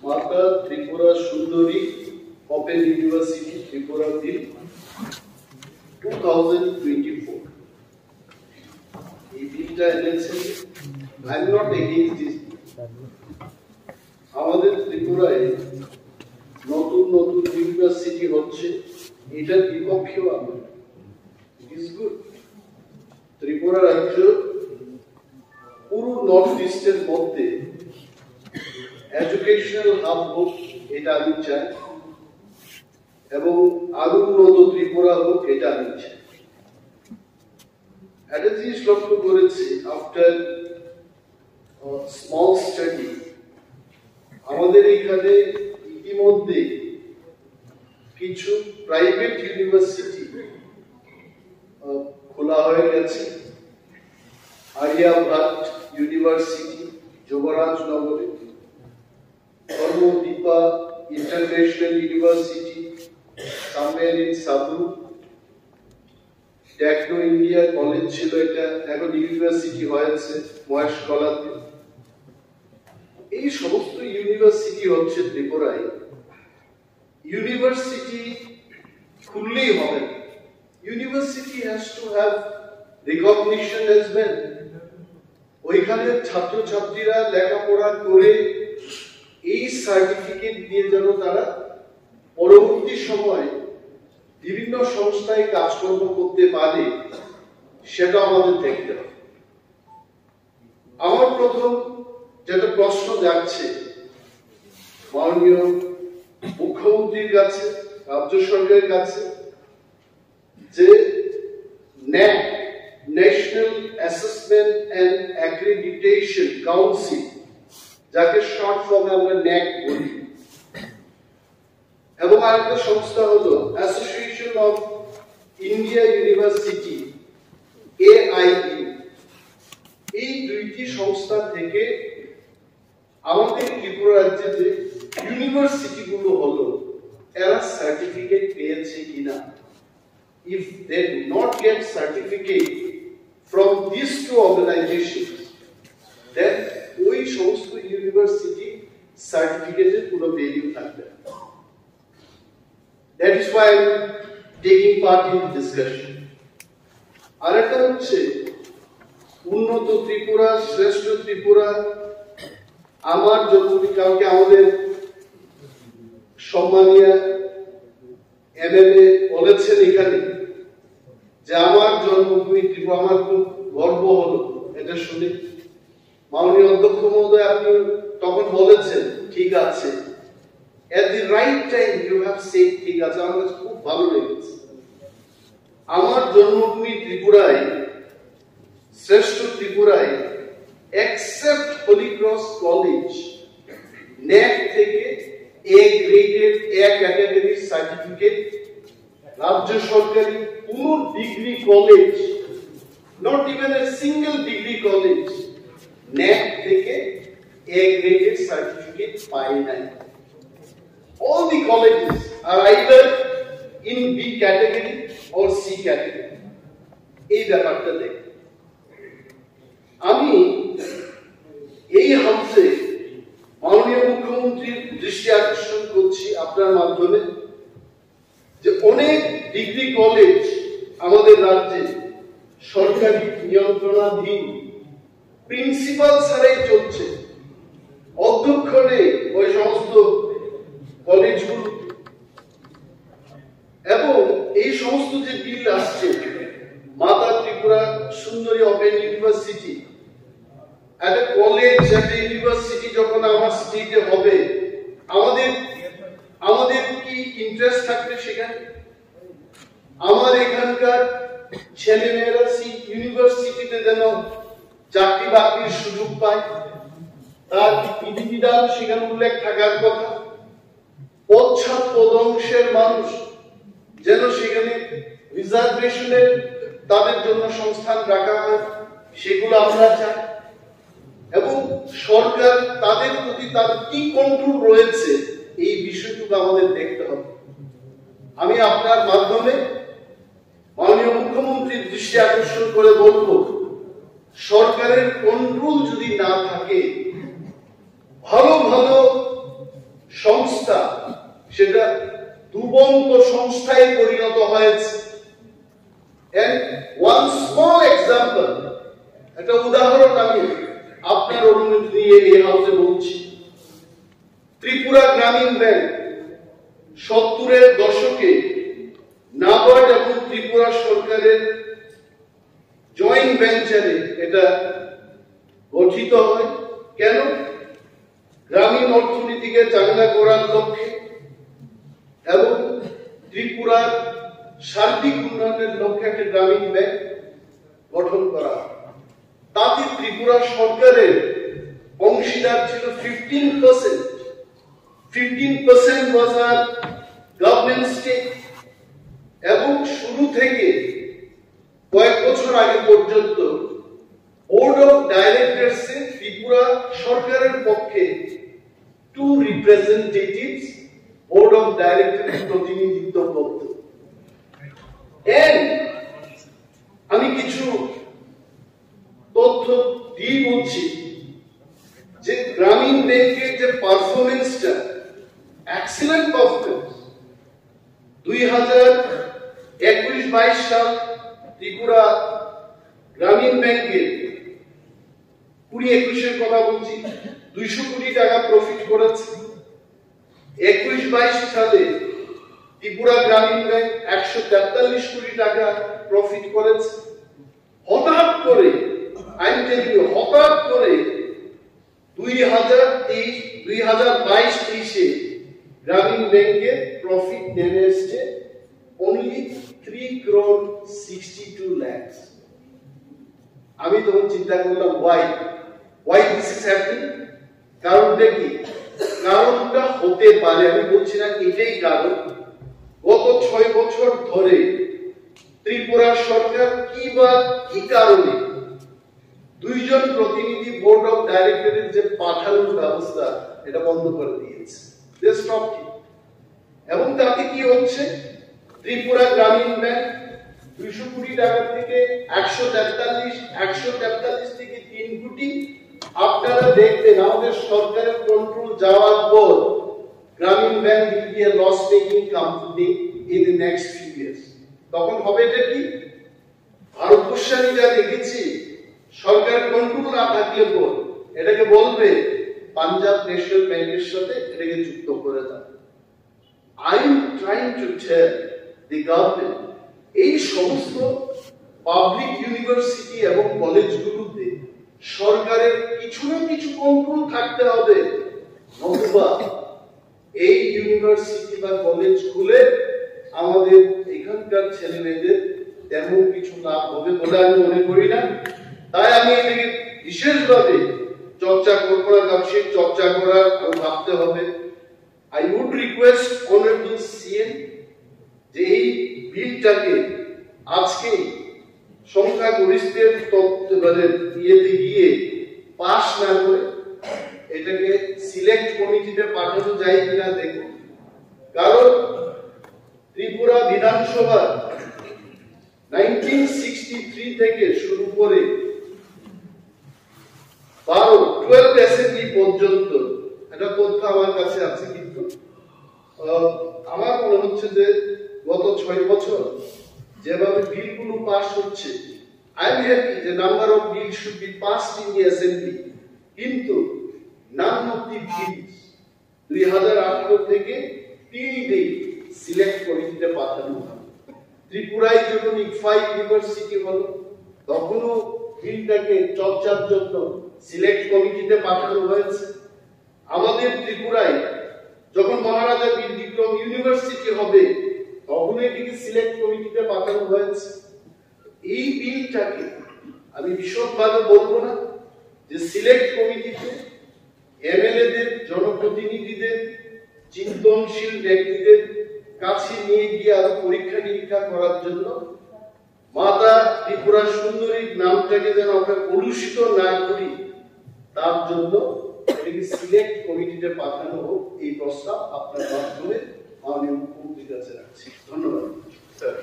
মাতা Tripura Sundari open university Tripura বিল 2024 এই বিলটা এনেছেন। I am not against this. আমাদের ত্রিপুরায় নতুন নতুন ইউনিভার্সিটি হচ্ছে, এটার বিপক্ষেও আমরা। It is good. ত্রিপুরা রাজ্য পুরো নর্থ ইস্টের মধ্যে এডুকেশনাল হাব হোক, এটা আমি চাই, এবং আরো উন্নত ত্রিপুরা হোক, এটা আমি চাই। একটা জিনিস লক্ষ্য করেছি, আফটার স্মল স্টাডি, আমাদের এখানে ইতিমধ্যে কিছু প্রাইভেট ইউনিভার্সিটি খোলা হয়ে গেছে। আর্যাভট্ট ইউনিভার্সিটি যুবরাজনগরে, Dharmadipa international university somewhere in Sabru, Techno India college ছিল, এটা এখন ইউনিভার্সিটি হয়েছে মহেশতলাতে। এই সমস্ত ইউনিভার্সিটি হচ্ছে ত্রিপুরায়। ইউনিভার্সিটি খুললেই হবে না, university has to have recognition as well. ওইখানে ছাত্রছাত্রীরা লেখাপড়া করে এই সার্টিফিকেট দিয়ে যেন তারা পরবর্তী সময় বিভিন্ন সংস্থায় কাজকর্ম করতে পারে, সেটা আমাদের দেখতে হবে। আমার প্রথম যেটা প্রশ্ন যাচ্ছে মাননীয় মুখ্যমন্ত্রীর কাছে, রাজ্য সরকারের কাছে, যে NAAC, national assessment and accreditation council, যাকে শর্ট ফর্মে আমরা ন্যাক বলি, এবং আরেকটা সংস্থা হলো association of India university AIU, এই দুইটি সংস্থা থেকে আমাদের ত্রিপুরা রাজ্যে যে ইউনিভার্সিটি গুলো হলো, এরা সার্টিফিকেট পেয়েছে কিনা। If they do not get certificate from these two organizations, then ওই সমস্ত ইউনিভার্সিটি সার্টিফিকেটের কোনো ভ্যালু থাকবে না। That is why I am taking part in the discussion. আরেকটা হচ্ছে উন্নত ত্রিপুরা, শ্রেষ্ঠ ত্রিপুরা। আমার জন্মভূমি, কাউকে আমাদের সম্মানীয় MLA বলেছেন এখানে যে আমার জন্মভূমি ত্রিপুরা, আমার খুব গর্ব হলো এটা শুনে। মাননীয় অধ্যক্ষ মহোদয়, আপনি তখন বলেছেন ঠিক আছে, at the right time you have said ঠিক আছে, আমার কাছে খুব ভালো লেগেছে। আমার জন্মভূমি ত্রিপুরায়, শ্রেষ্ঠ ত্রিপুরায়, except Holy Cross college, NAC থেকে A গ্রেডের A ক্যাটাগরি সার্টিফিকেট, রাজ্য সরকারি কোন degree college, not even a single degree college, NAC থেকে A গ্রেডের সার্টিফিকেট পায় নাই। All the colleges are either in B category or C category. এই ব্যাপারটা দেখ, আমি এই হাউসে মাননীয় মুখ্যমন্ত্রীর দৃষ্টি আকর্ষণ করছি আপনার মাধ্যমে, যে অনেক ডিগ্রি কলেজ আমাদের রাজ্যে সরকারি নিয়ন্ত্রণাধীন, প্রিন্সিপাল ছাড়াই চলছে, অধ্যক্ষ নেই ওই সমস্ত কলেজগুলো। এবং এই সমস্ত যে বিল আসছে, মাতা ত্রিপুরা সুন্দরী ওপেন ইউনিভার্সিটি, একটা কলেজ, একটা ইউনিভার্সিটি যখন আমার স্টেটে হবে, আমাদের কি ইন্টারেস্ট থাকবে সেখানে? আমার এখানকার ছেলেমেয়েরা সেই ইউনিভার্সিটিতে যেন চাকরি বাকরির সুযোগ পায়, তার বিধিবিধান সেখানে উল্লেখ থাকার কথা। পশ্চাৎ পদংশের মানুষ যেন সেখানে রিজার্ভেশনের তাদের জন্য সংস্থান রাখা হয়, সেগুলো আমরা চাই। এবং সরকার তাদের প্রতি তার কি কন্ট্রোল রয়েছে, এই বিষয়টুকু আমাদের দেখতে হবে। আমি আপনার মাধ্যমে মাননীয় মুখ্যমন্ত্রীর দৃষ্টি আকর্ষণ করে বলবো, সরকারের কন্ট্রোল যদি না থাকে, ভালো ভালো সংস্থা সেটা দুবন্ত সংস্থায় পরিণত হয়েছে। And one small example, একটা উদাহরণ আমি আপনার অনুমতি নিয়ে এই হাউসে বলছি। ত্রিপুরা গ্রামীণ ব্যাংক 70-এর দশকে নাবার্ড এবং ত্রিপুরা সরকারের জয়েন্ট ভেঞ্চারে এটা গঠিত হয়। কেন? গ্রামীণ অর্থনীতিকে চাঙ্গা করার লক্ষ্যে এবং ত্রিপুরার সার্বিক উন্নয়নের লক্ষ্যে একটা গ্রামীণ ব্যাংক গঠন করা। তাতে ত্রিপুরা সরকারের অংশীদার ছিল 15%। 15% was a government stake, এবং শুরু থেকে কয়েক বছর আগে পর্যন্ত বোর্ড অফ ডাইরেক্টরস এ ত্রিপুরা সরকারের পক্ষে 2 রিপ্রেজেন্টেটিভস বোর্ড অফ ডাইরেক্টরের প্রতিনিধিত্ব করত। আমি কিছু তথ্য দিয়ে বলছি যে গ্রামীণ ব্যাংকের যে পারফরমেন্সটা এক্সিলেন্ট পারফরমেন্স। 2021-22 সাল ত্রিপুরা গ্রামীণ ব্যাংকের 20-21 এর কথা বলছি, 200 কোটি টাকা প্রফিট করেছে। 21-22 সালে ত্রিপুরা গ্রামীণ ব্যাংক 143 কোটি টাকা প্রফিট করেছে। হঠাৎ করে 2022-23 গ্রামীণ ব্যাংকের প্রফিট নেমে এসছে only 3 crore 62 lakhs। আমি তখন চিন্তা করলাম why this is happening? কারণটা কি? কারণটা হতে পারে, আমি বলছি না এটাই কারণ, গত 6 বছর ধরে ত্রিপুরা সরকার কি কারণে 2 জন প্রতিনিধি বোর্ড অফ ডাইরেক্টরের যে পাঠানোর ব্যবস্থা এটা বন্ধ করে দিয়েছে। এবং তাতে কি হচ্ছে? ত্রিপুরা গ্রামীণ ব্যাংক 200 কোটি টাকা থেকে 143 থেকে 3 কোটি। আপনারা দেখবেন আমাদের সরকারের কন্ট্রোল যাওয়ার পর গ্রামীণ bank will be a loss making company in the next few years। তখন হবে এটা কি? ভারতবর্ষে আমি যা দেখেছি, সরকার কন্ট্রোল না থাকলে পর এটাকে বলবে পাঞ্জাব ন্যাশনাল ব্যাংকের সাথে এটাকে যুক্ত করে দাও। I am trying to tell the government এই সমস্ত পাবলিক ইউনিভার্সিটি এবং কলেজগুলোতে সরকারের কিছু না কিছু কন্ট্রোল থাকতে হবে, নতুবা এই ইউনিভার্সিটি বা কলেজ খুলে আমাদের এখানকার ছেলে মেয়েদের তেমন কিছু লাভ হবে বলে আমি মনে করি না। তাই আমি এটাকে বিশেষভাবে চর্চা করবো না, ব্যবসায়িক চর্চা করার ভাবতে হবে। I would request honorable CM যে এই বিলটাকে আজকে সংখ্যাগরিষ্ঠের ইয়েতে গিয়ে পাস না করে এটাকে সিলেক্ট কমিটিতে পাঠানো যায় কিনা দেখুন। কারণ ত্রিপুরা বিধানসভা 1963 থেকে শুরু করে 12 অ্যাসেম্বলি পর্যন্ত এটা তথ্য আমার কাছে আছে, কিন্তু আমার মনে হচ্ছে যে গত 6 বছর যেভাবে বিলগুলো পাস হচ্ছে, I am happy the number of bills should be passed in the assembly, কিন্তু none of the bills 2018 থেকে till date সিলেক্ট কমিটিতে পাঠানো হয়। ত্রিপুরায় যখন ইকফা ইউনিভার্সিটি হলো তখনও বিলটাকে চর্চার জন্য সিলেক্ট কমিটিতে পাঠানো হয়েছে। আমাদের ত্রিপুরায় যখন মহারাজা বীর বিক্রম ইউনিভার্সিটি হবে তখন এটিকে সিলেক্ট কমিটিতে পাঠানো হয়েছে। এই বিলটাকে আমি বিশদভাবে বলবো না, যে সিলেক্ট কমিটিতে এমএলএদের, জনপ্রতিনিধিদের, চিন্তনশীল ব্যক্তিদের কাছে নিয়ে গিয়ে আরো পরীক্ষা নিরীক্ষা করার জন্য মাতা ত্রিপুরা সুন্দরীর নামটাকে যেন আমরা কলুষিত না করি, তার জন্য এটাকে সিলেক্ট কমিটিতে পাঠানো হোক, এই প্রস্তাব আপনার মাধ্যমে মাননীয় মুখ্যমন্ত্রীর কাছে রাখছি। ধন্যবাদ স্যার।